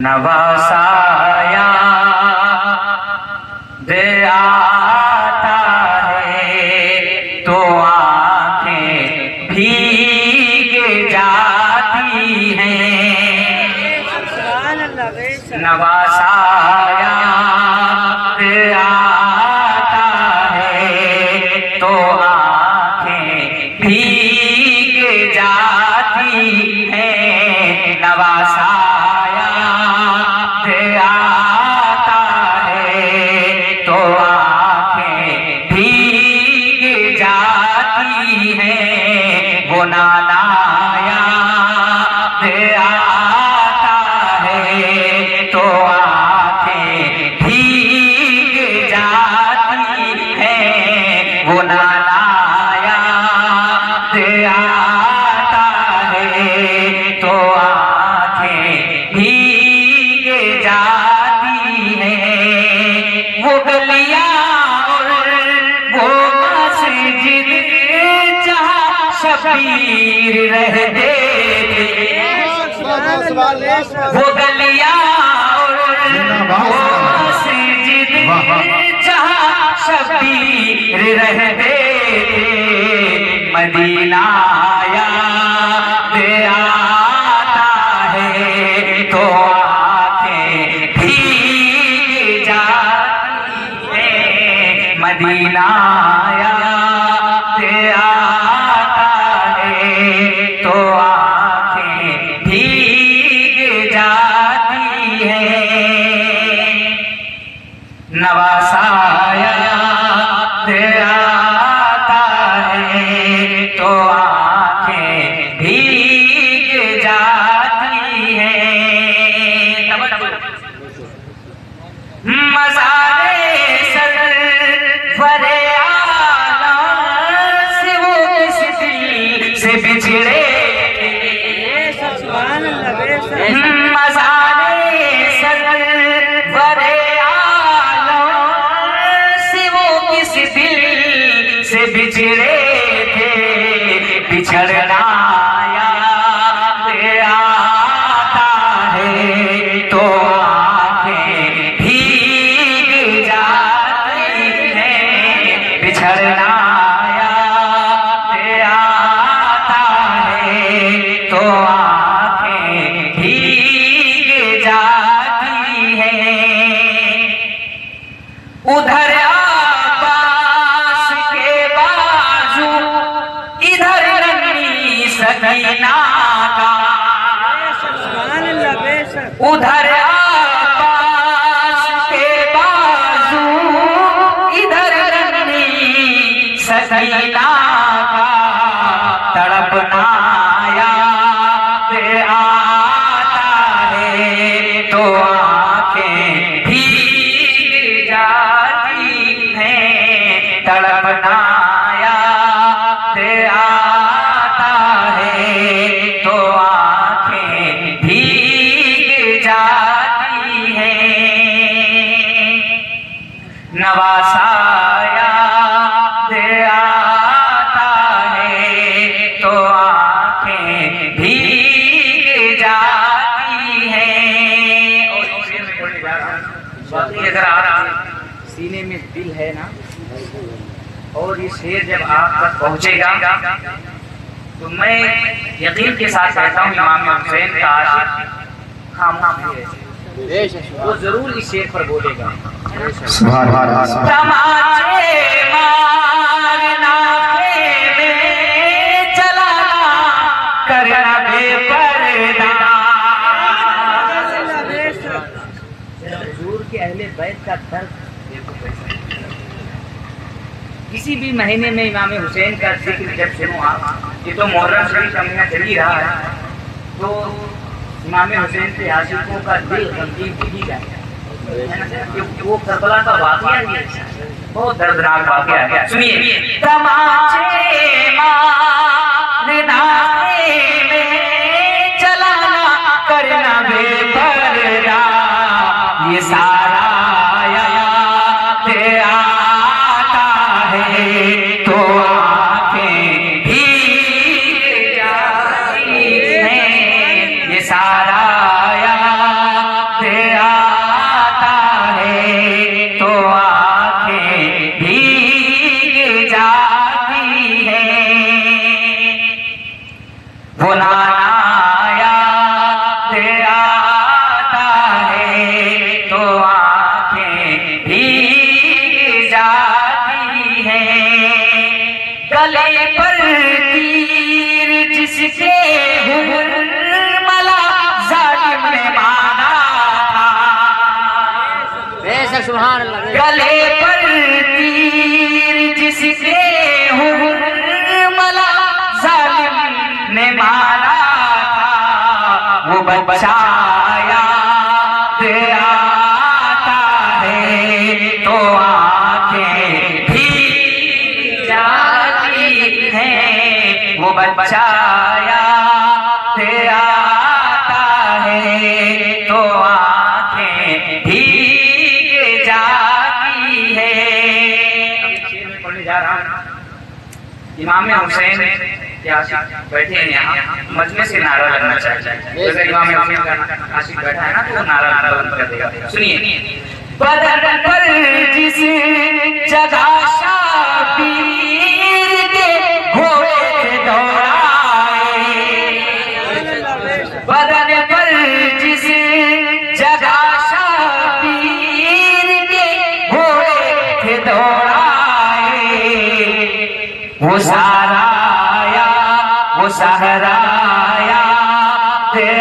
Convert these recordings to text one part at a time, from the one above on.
नवासाया दे आता है तो आंखें भीग जाती हैं। नवासाया दे आता है तो आंखें भीग जाती हैं। नवासाया आता है तो आंखें भीग जाती हैं। वो नानाया आता है तो आंखें भीग जाती हैं। वो नानाया आता है तो आंखें भीग जाती हैं। वो गलियां और वो मस्जिद जहाँ शबीर रहते थे। वो गलियां और वो मस्जिद जहाँ शबीर रहते थे। मदीना याद आता है तो आंखें भीग जाती हैं। मदीना याद आता है तो आंखें भीग जाती हैं। नवासाया आता है तो आंखें भीग जाती हैं। मज़ारे सरवरे आलम से वो किस दिल से बिछड़े। मज़ारे सरवरे आलम से वो किस दिल से बिछड़े थे। बिछड़ना याद आता है तो आंखें भीग जाती हैं। बिछड़ना याद आता है तो आंखें भीग जाती हैं। उधर अब्बास के बाजू इधर नन्ही सकीना का। उधर अब्बास के बाजू इधर नन्ही सकीना का। तड़पना याद आता है तो आंखें भीग जाती हैं। तड़पना याद आता है तो आंखें भीग जाती हैं। नवासाया आता है तो आंखें भीग जाती हैं। बाकी अगर आप सीने में दिल है ना और ये शेर जब आप तक पहुंचेगा तो मैं यकीन के साथ कहता हूँ इमाम हुसैन का आशिक खामोश है, वो जरूर इस शेर पर बोलेगा। तमाचे मारना में चलाना करना बेपर्दा। हुजूर के अहले बैत का दर्द किसी भी महीने में इमाम हुसैन का जिक्र जब सुनो आप, ये तो मुहर्रम शरीफ का महीना चल ही रहा है, तो इमाम हुसैन के आशिकों का दिल गमगीन ही जाएगा। वो करबला का वाक़या बहुत दर्दनाक वाक़या है। सुनिए, तमाचे मारना में चलाना करना बेपर्दा। ये सारा याद आता है तो आंखें भीग जाती हैं। ये सारा याद सुभान अल्लाह। गले पर तीर जिसके मला जालिम ने मारा था, वो बच्चा याद आता है तो आंखें भीग जाती हैं। वो बच्चा याद आता है तो आंखें भीग जाती है। शेर में पढ़ने जा रहा हूँ। इमाम हुसैन बैठे हैं यहाँ, मजमे से नारा लगना चाहिए। अगर इमाम हुसैन का आशिक बैठा है ना तो वो नारा बुलंद कर देगा। सुनिए, बदन पर जिस जगह शाबीर के घोड़े दौड़ाए, बदन पर जिस जगह शाबीर के घोड़े दौड़ाए, वो सहाराया वो सहराया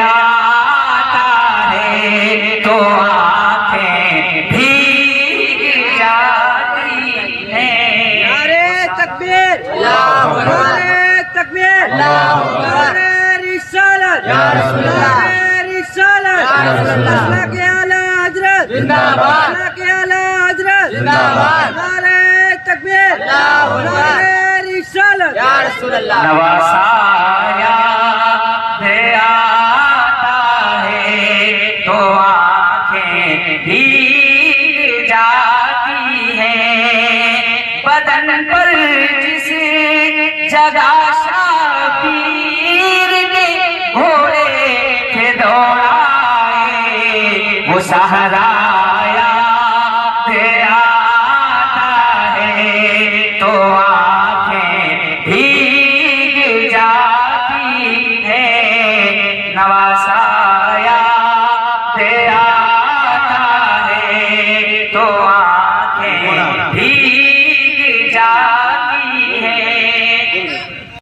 आता है तो आंखें भीग जाती हैं। नारे तकबीर, नारे तकबीर, नारे रिसालत, नारे रिसालत, अल्लाह के आला हजरत जिंदाबाद, अल्लाह के आला हजरत जिंदाबाद, नारे तकबीर, नारे रिसालत या रसूल अल्लाह। नवासाया आता है तो आंखें भीग जाती हैं। बदन पर जिस जगह शाबीर के घोड़े थे दौड़ाए, वो सहारा